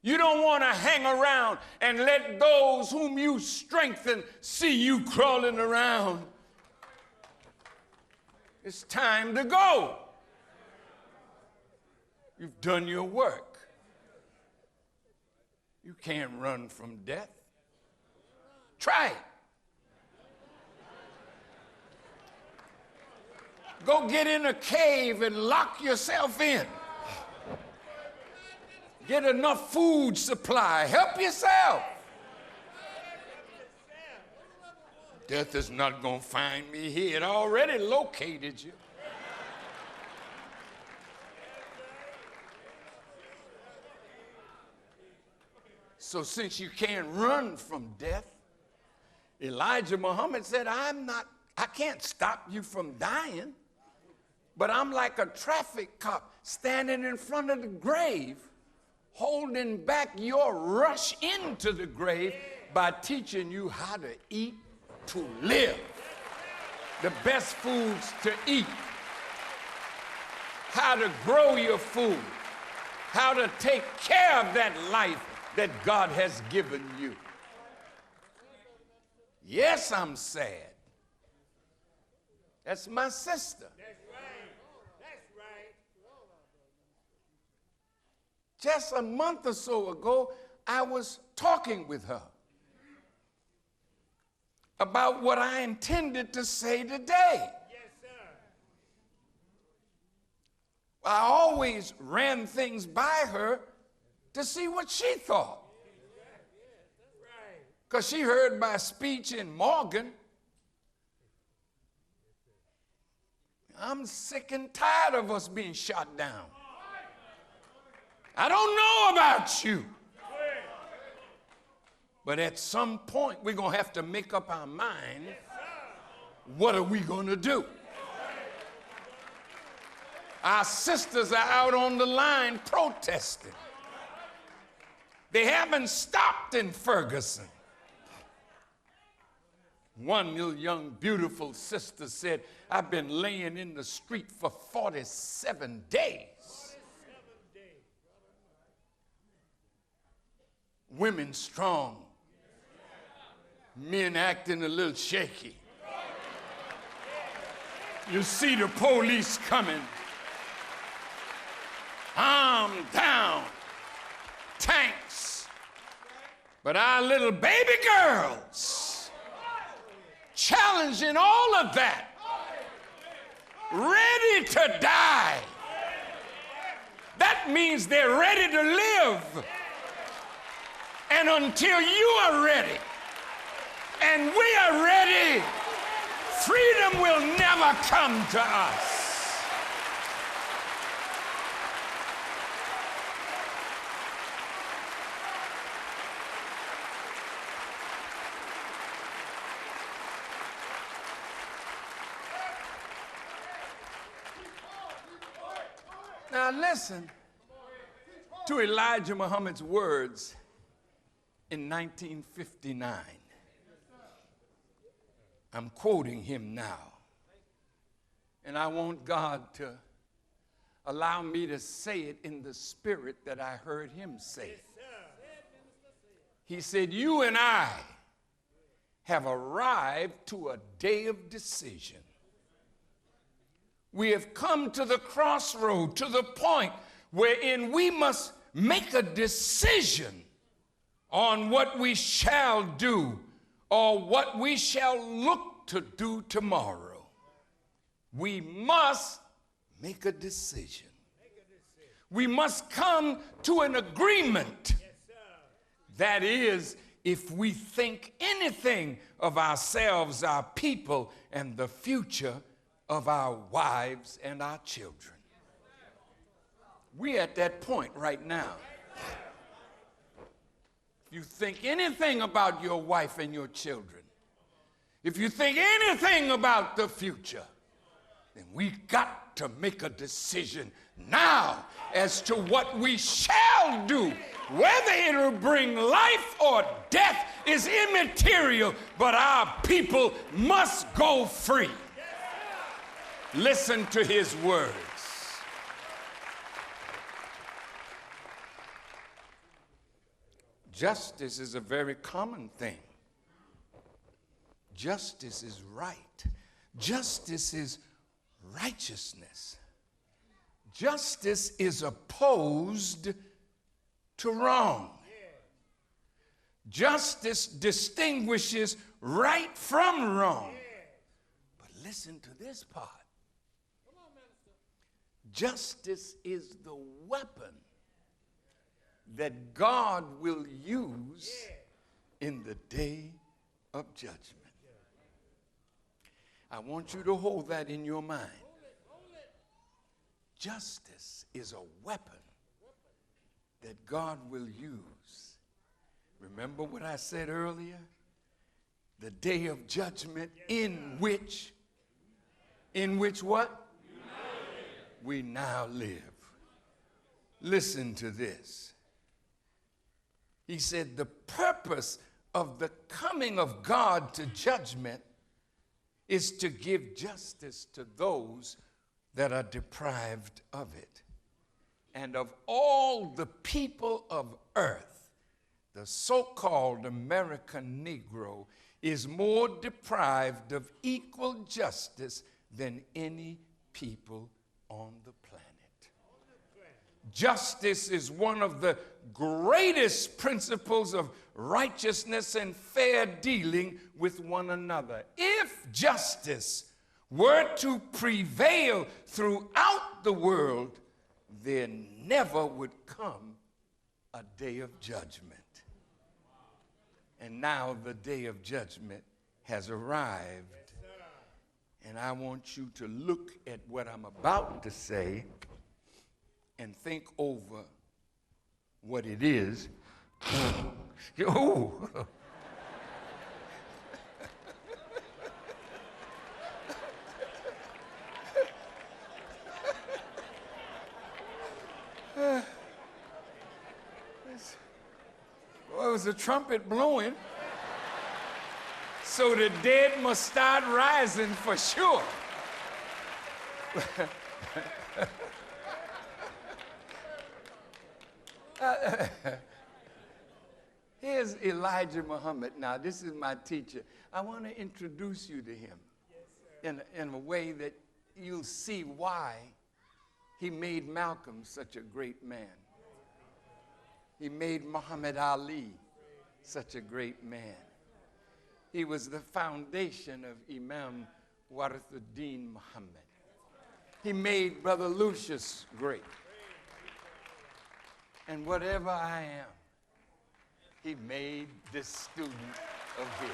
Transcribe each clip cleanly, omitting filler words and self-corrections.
You don't want to hang around and let those whom you strengthen see you crawling around. It's time to go. You've done your work. You can't run from death. Try it. Go get in a cave and lock yourself in. Get enough food supply. Help yourself. Death is not going to find me here. It already located you. So since you can't run from death, Elijah Muhammad said, I can't stop you from dying, but I'm like a traffic cop standing in front of the grave, holding back your rush into the grave by teaching you how to eat to live, the best foods to eat, how to grow your food, how to take care of that life that God has given you. Yes, I'm sad. That's my sister. That's right. That's right. Just a month or so ago, I was talking with her about what I intended to say today. Yes, sir. I always ran things by her to see what she thought. Because she heard my speech in Morgan. I'm sick and tired of us being shot down. I don't know about you. But at some point, we're going to have to make up our mind, what are we going to do? Our sisters are out on the line protesting. They haven't stopped in Ferguson. One little young, beautiful sister said, I've been laying in the street for 47 days. Women strong. Men acting a little shaky. You see the police coming. Arm down. Tanks. But our little baby girls, challenging all of that, ready to die. That means they're ready to live. And until you are ready, and we are ready, freedom will never come to us. Now listen to Elijah Muhammad's words in 1959. I'm quoting him now. And I want God to allow me to say it in the spirit that I heard him say it. He said, you and I have arrived to a day of decision. We have come to the crossroad, to the point wherein we must make a decision on what we shall do or what we shall look to do tomorrow. We must make a decision. We must come to an agreement. That is, if we think anything of ourselves, our people, and the future of our wives and our children. We're at that point right now. If you think anything about your wife and your children, if you think anything about the future, then we got to make a decision now as to what we shall do. Whether it'll bring life or death is immaterial, but our people must go free. Listen to his words. Justice is a very common thing. Justice is right. Justice is righteousness. Justice is opposed to wrong. Justice distinguishes right from wrong. But listen to this part. Justice is the weapon that God will use in the day of judgment. I want you to hold that in your mind. Justice is a weapon that God will use. Remember what I said earlier? The day of judgment in which what? We now live. Listen to this. He said the purpose of the coming of God to judgment is to give justice to those that are deprived of it. And of all the people of earth, the so-called American Negro is more deprived of equal justice than any people on the planet. Justice is one of the greatest principles of righteousness and fair dealing with one another. If justice were to prevail throughout the world, there never would come a day of judgment. And now the day of judgment has arrived. And I want you to look at what I'm about to say and think over what it is. Ooh. Well, it was a trumpet blowing, so the dead must start rising for sure. Here's Elijah Muhammad. Now, this is my teacher. I want to introduce you to him in a way that you'll see why he made Malcolm such a great man. He made Muhammad Ali such a great man. He was the foundation of Imam Warithuddin Muhammad. He made Brother Lucius great. And whatever I am, he made this student of his.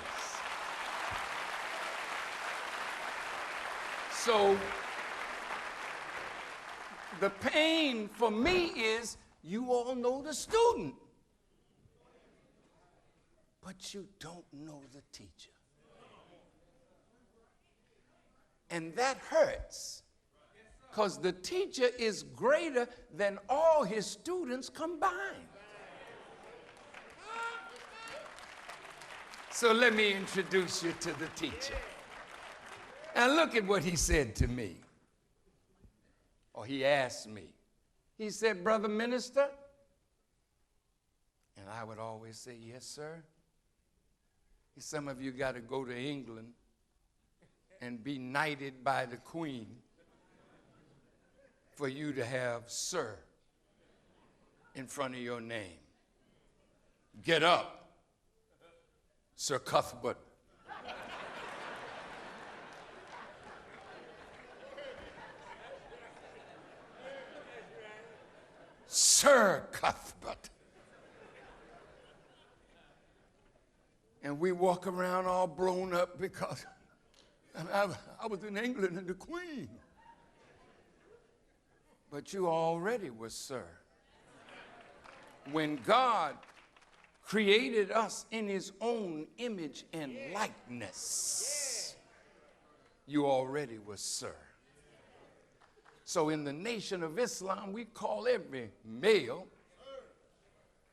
So the pain for me is you all know the student, but you don't know the teacher. And that hurts, because the teacher is greater than all his students combined. So let me introduce you to the teacher. And look at what he said to me, or he asked me. He said, "Brother Minister," and I would always say, "Yes, sir." Some of you got to go to England and be knighted by the Queen for you to have "sir" in front of your name. Get up, Sir Cuthbert. Sir Cuthbert. And we walk around all blown up because I was in England and the Queen. But you already were sir. When God created us in his own image and likeness, you already were sir. So in the Nation of Islam, we call every male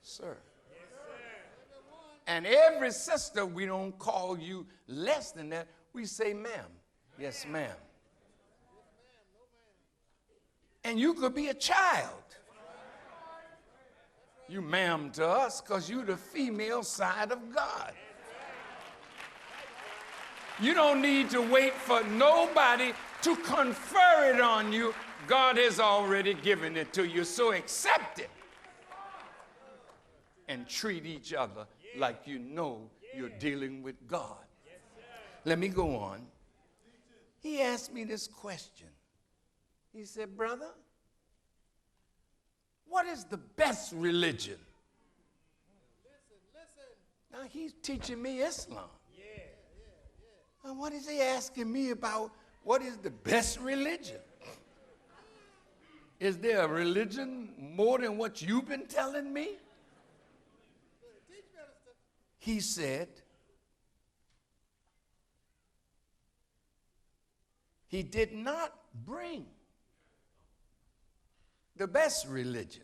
sir. And every sister, we don't call you less than that. We say ma'am. Yes, ma'am. And you could be a child. You ma'am to us because you the female side of God. You don't need to wait for nobody to confer it on you. God has already given it to you, so accept it. And treat each other like you know you're dealing with God. Let me go on. He asked me this question. He said, brother, what is the best religion? Now he's teaching me Islam. And what is he asking me about? What is the best religion? Is there a religion more than what you've been telling me? He said, he did not bring the best religion.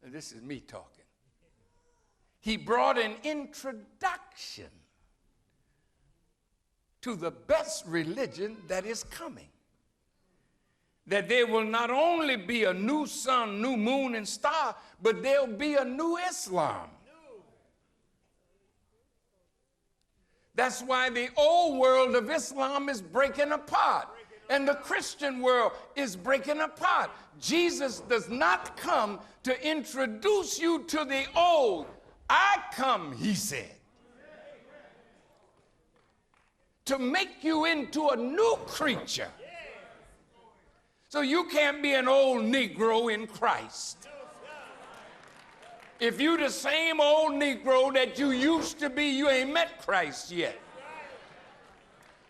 And this is me talking. He brought an introduction to the best religion that is coming. That there will not only be a new sun, new moon, and star, but there'll be a new Islam. That's why the old world of Islam is breaking apart, and the Christian world is breaking apart. Jesus does not come to introduce you to the old. I come, he said, to make you into a new creature. So you can't be an old Negro in Christ. If you the same old Negro that you used to be, you ain't met Christ yet.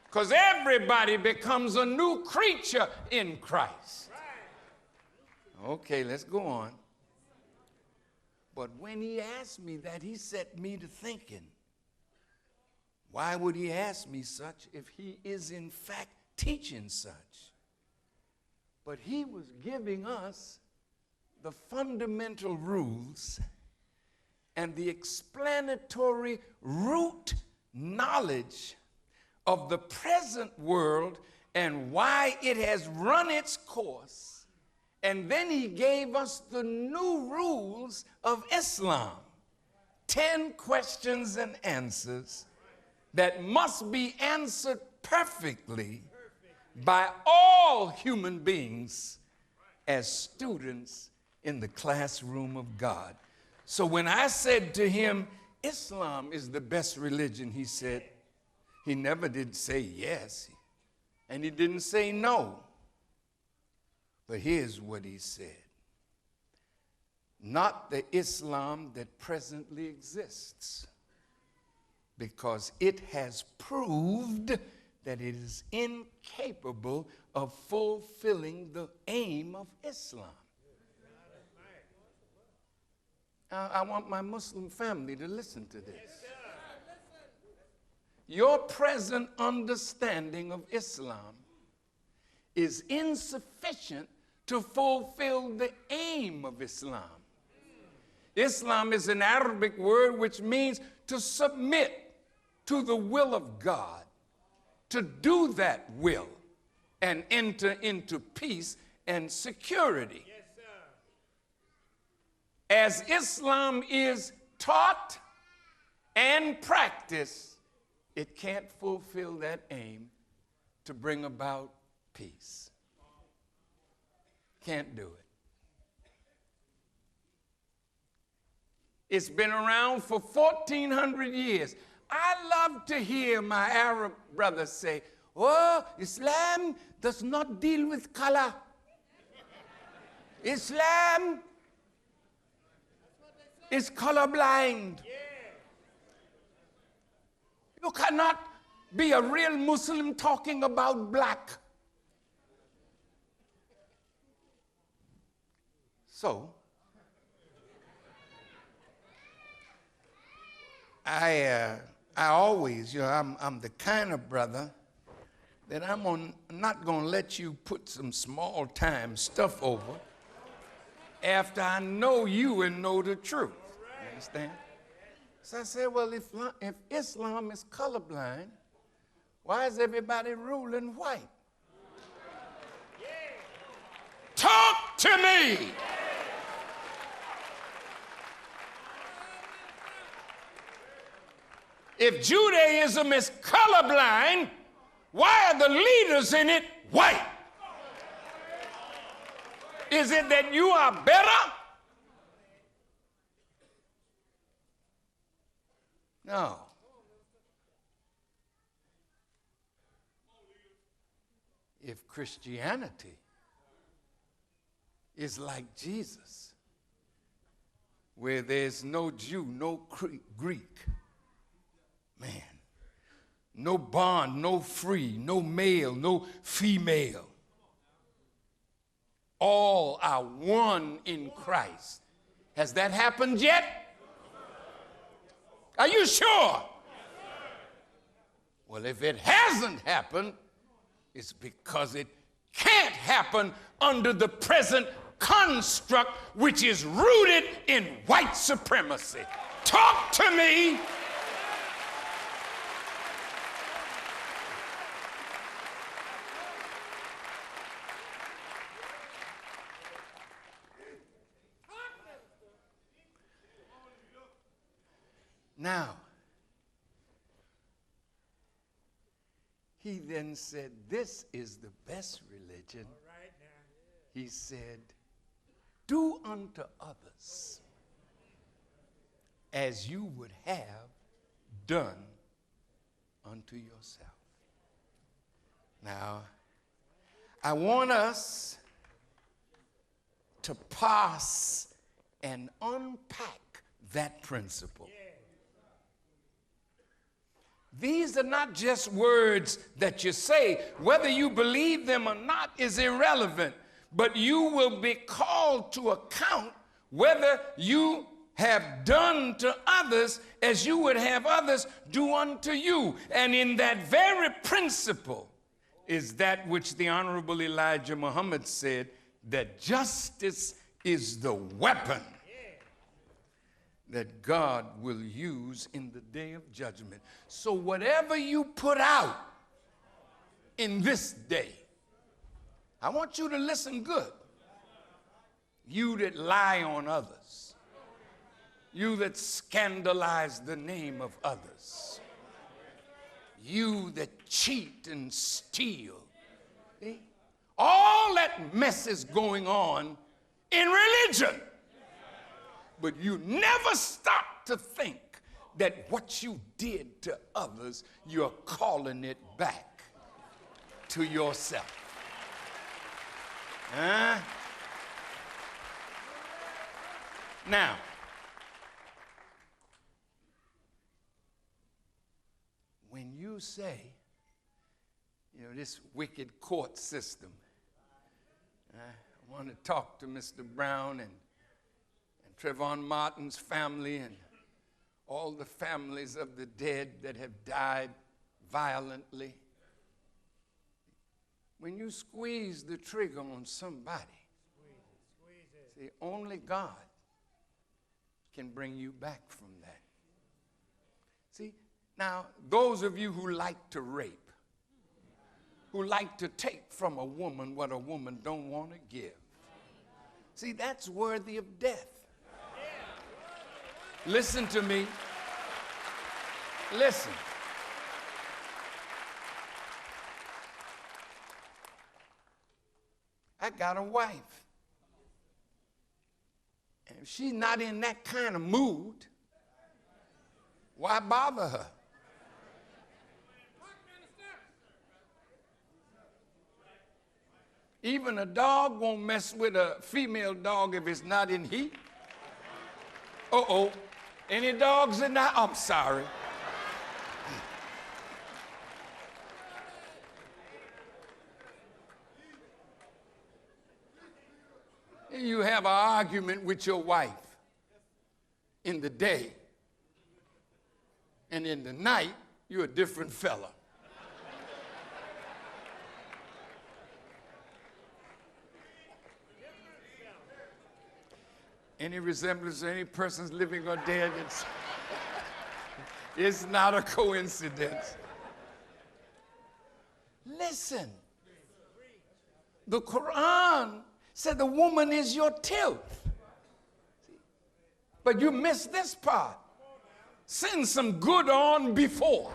Because everybody becomes a new creature in Christ. Okay, let's go on. But when he asked me that, he set me to thinking, why would he ask me such if he is in fact teaching such? But he was giving us the fundamental rules and the explanatory root knowledge of the present world and why it has run its course. And then he gave us the new rules of Islam. 10 questions and answers that must be answered perfectly by all human beings as students in the classroom of God. So when I said to him, Islam is the best religion, he said, he never did say yes, and he didn't say no. But here's what he said. Not the Islam that presently exists, because it has proved that it is incapable of fulfilling the aim of Islam. I want my Muslim family to listen to this. Your present understanding of Islam is insufficient to fulfill the aim of Islam. Islam is an Arabic word which means to submit to the will of God, to do that will, and enter into peace and security. Yes, sir. As Islam is taught and practiced, it can't fulfill that aim to bring about peace. Can't do it. It's been around for 1,400 years. I love to hear my Arab brothers say, oh, Islam does not deal with color. Islam is colorblind. You cannot be a real Muslim talking about black. So, I always, I'm the kind of brother that I'm not going to let you put some small time stuff over after I know you and know the truth. You understand? So I said, well, if Islam is colorblind, why is everybody ruling white? Talk to me. If Judaism is colorblind, why are the leaders in it white? Is it that you are better? No. If Christianity is like Jesus, where there's no Jew, no Greek, man, no bond, no free, no male, no female, all are one in Christ. Has that happened yet? Are you sure? Well, if it hasn't happened, it's because it can't happen under the present construct, which is rooted in white supremacy. Talk to me. Now, he then said, this is the best religion. He said, do unto others as you would have done unto yourself. Now, I want us to parse and unpack that principle. These are not just words that you say. Whether you believe them or not is irrelevant. But you will be called to account whether you have done to others as you would have others do unto you. And in that very principle is that which the Honorable Elijah Muhammad said, that justice is the weapon that God will use in the day of judgment. So whatever you put out in this day, I want you to listen good. You that lie on others, you that scandalize the name of others, you that cheat and steal, see? All that mess is going on in religion. But you never stop to think that what you did to others, you're calling it back to yourself. Huh? Now, when you say, this wicked court system, I want to talk to Mr. Brown and Trayvon Martin's family and all the families of the dead that have died violently. When you squeeze the trigger on somebody, see, only God can bring you back from that. See, now, those of you who like to rape, who like to take from a woman what a woman don't want to give, see, that's worthy of death. Listen to me. Listen. I got a wife. And if she's not in that kind of mood, why bother her? Even a dog won't mess with a female dog if it's not in heat. Uh-oh. Any dogs in that? I'm sorry. You have an argument with your wife in the day, and in the night, you're a different fella. Any resemblance to any person's living or dead, it's not a coincidence. Listen, the Quran said the woman is your tilth. But you missed this part. Send some good on before.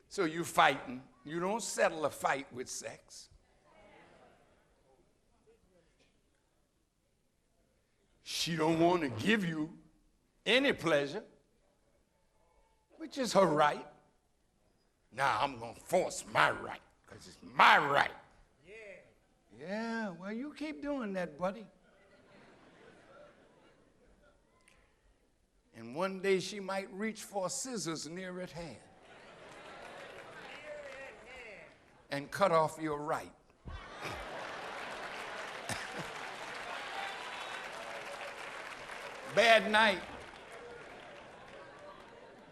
So you fighting. You don't settle a fight with sex. She don't want to give you any pleasure, which is her right. Now I'm going to force my right, because it's my right. Yeah, well, you keep doing that, buddy. And one day she might reach for scissors near at hand and cut off your right. Bad night.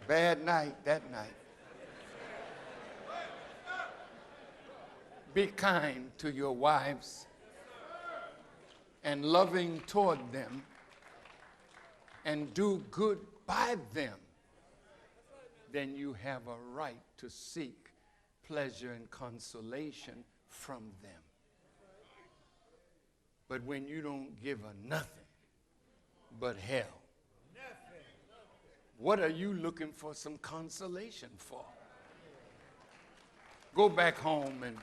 Bad night that night. Be kind to your wives and loving toward them and do good by them. Then you have a right to seek pleasure and consolation from them. But when you don't give her nothing but hell, what are you looking for some consolation for? Go back home and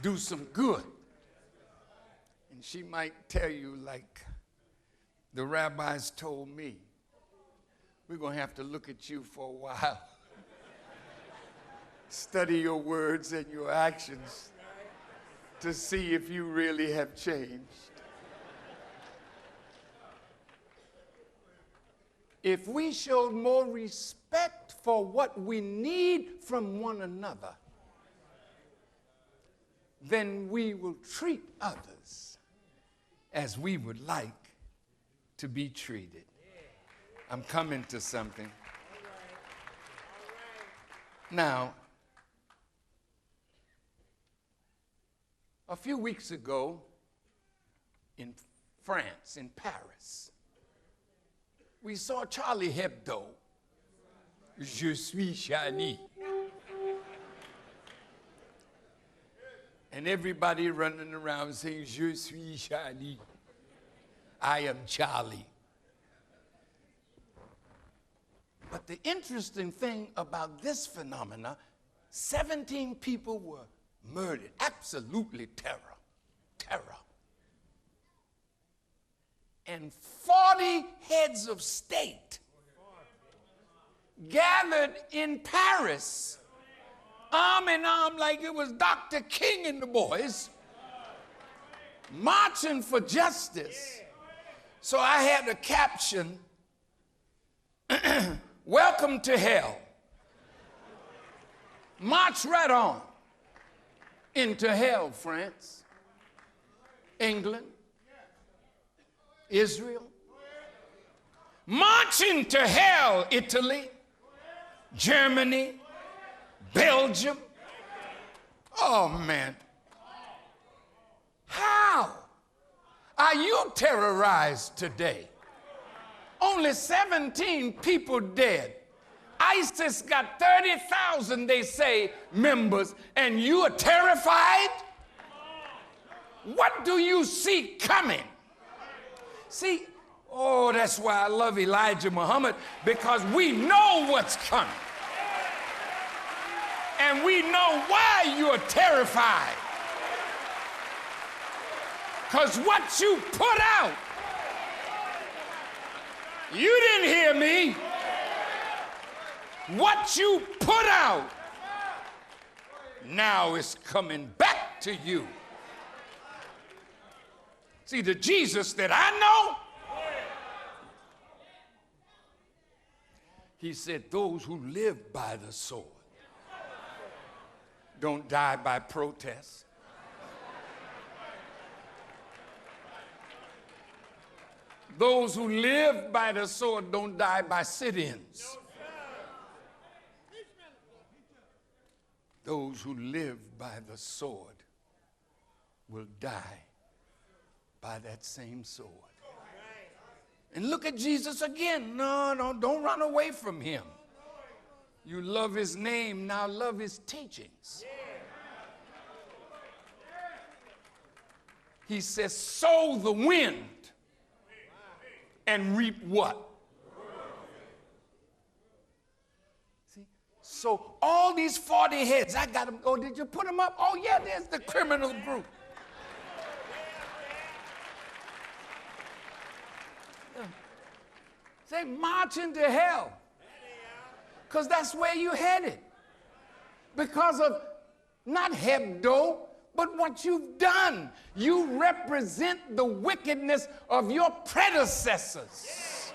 do some good. And she might tell you, like the rabbis told me, we're going to have to look at you for a while. Study your words and your actions to see if you really have changed. If we showed more respect for what we need from one another, then we will treat others as we would like to be treated. I'm coming to something. Now, a few weeks ago in France, in Paris, we saw Charlie Hebdo. Je suis Charlie. And everybody running around saying, Je suis Charlie. I am Charlie. But the interesting thing about this phenomena, 17 people were murdered. Absolutely terror. Terror. And 40 heads of state gathered in Paris, arm in arm, like it was Dr. King and the boys, marching for justice. So I had a caption, welcome to hell. March right on into hell, France, England, Israel. March into hell, Italy, Germany, Belgium. Oh, man. How are you terrorized today? Only 17 people dead. ISIS got 30,000, they say, members, and you are terrified? What do you see coming? See, oh, that's why I love Elijah Muhammad, because we know what's coming. And we know why you're terrified. Because what you put out, you didn't hear me. What you put out, now is coming back to you. See, the Jesus that I know, he said, those who live by the sword don't die by protest. Those who live by the sword don't die by sit-ins. Those who live by the sword will die by that same sword. And look at Jesus again. No, don't run away from him. You love his name, now love his teachings. He says, sow the wind and reap what? See? So all these 40 heads, I got them. Oh, did you put them up? Oh, yeah, there's the criminal group. Say, march into hell. Because that's where you're headed. Because of not Hebdo, but what you've done. You represent the wickedness of your predecessors.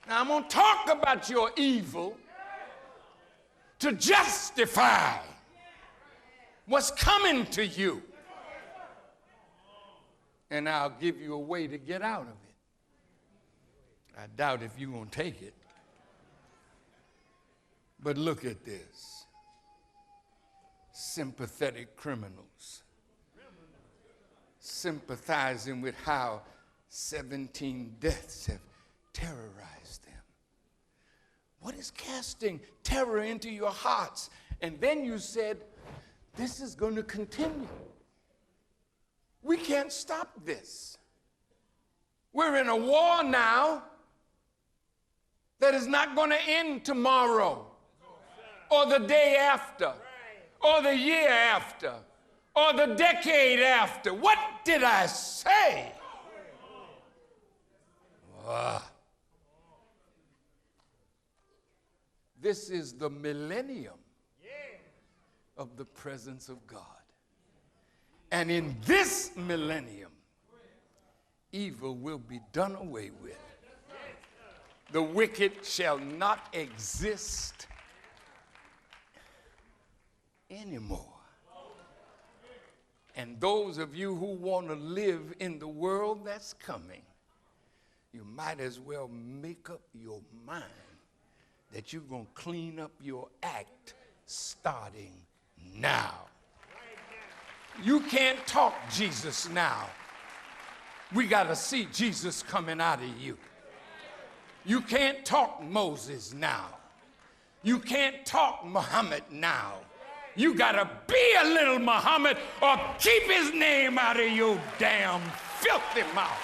Now, I'm going to talk about your evil to justify what's coming to you. And I'll give you a way to get out of it. I doubt if you're going to take it. But look at this. Sympathetic criminals. Sympathizing with how 17 deaths have terrorized them. What is casting terror into your hearts? And then you said, this is going to continue. We can't stop this. We're in a war now that is not going to end tomorrow or the day after or the year after or the decade after. What did I say? This is the millennium of the presence of God. And in this millennium, evil will be done away with. The wicked shall not exist anymore. And those of you who want to live in the world that's coming, you might as well make up your mind that you're going to clean up your act starting now. You can't talk Jesus now. We got to see Jesus coming out of you. You can't talk Moses now. You can't talk Muhammad now. You got to be a little Muhammad or keep his name out of your damn filthy mouth.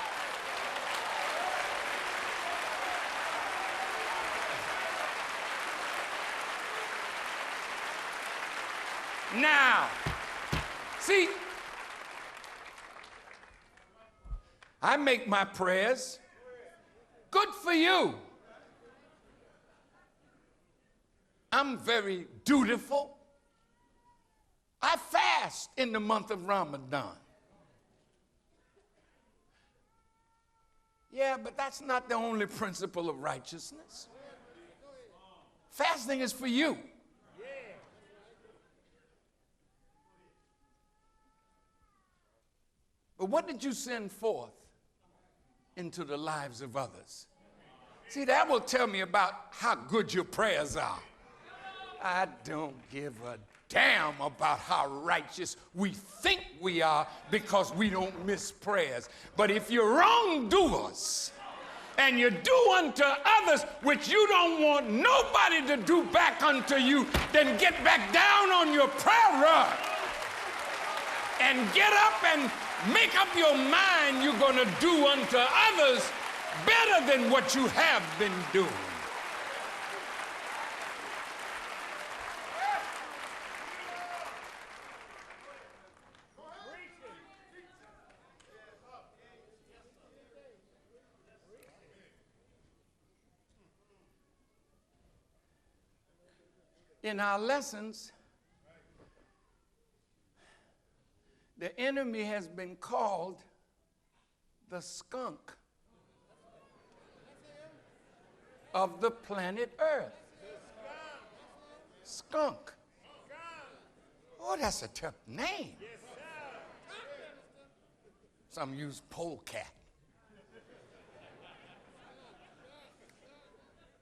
Now, see, I make my prayers. Good for you. I'm very dutiful. I fast in the month of Ramadan. Yeah, but that's not the only principle of righteousness. Fasting is for you. But what did you send forth into the lives of others? See, that will tell me about how good your prayers are. I don't give a damn about how righteous we think we are because we don't miss prayers. But if you're wrongdoers and you do unto others which you don't want nobody to do back unto you, then get back down on your prayer rug and get up and make up your mind you're going to do unto others better than what you have been doing. In our lessons, the enemy has been called the skunk of the planet Earth. Skunk. Oh, that's a tough name. Some use polecat.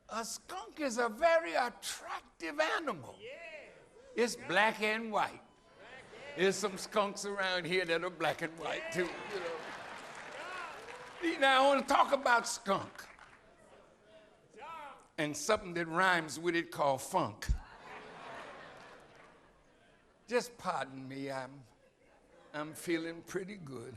A skunk is a very attractive animal. It's black and white. There's some skunks around here that are black and white too, you know. Now I want to talk about skunk and something that rhymes with it called funk. Just pardon me, I'm I'm feeling pretty good.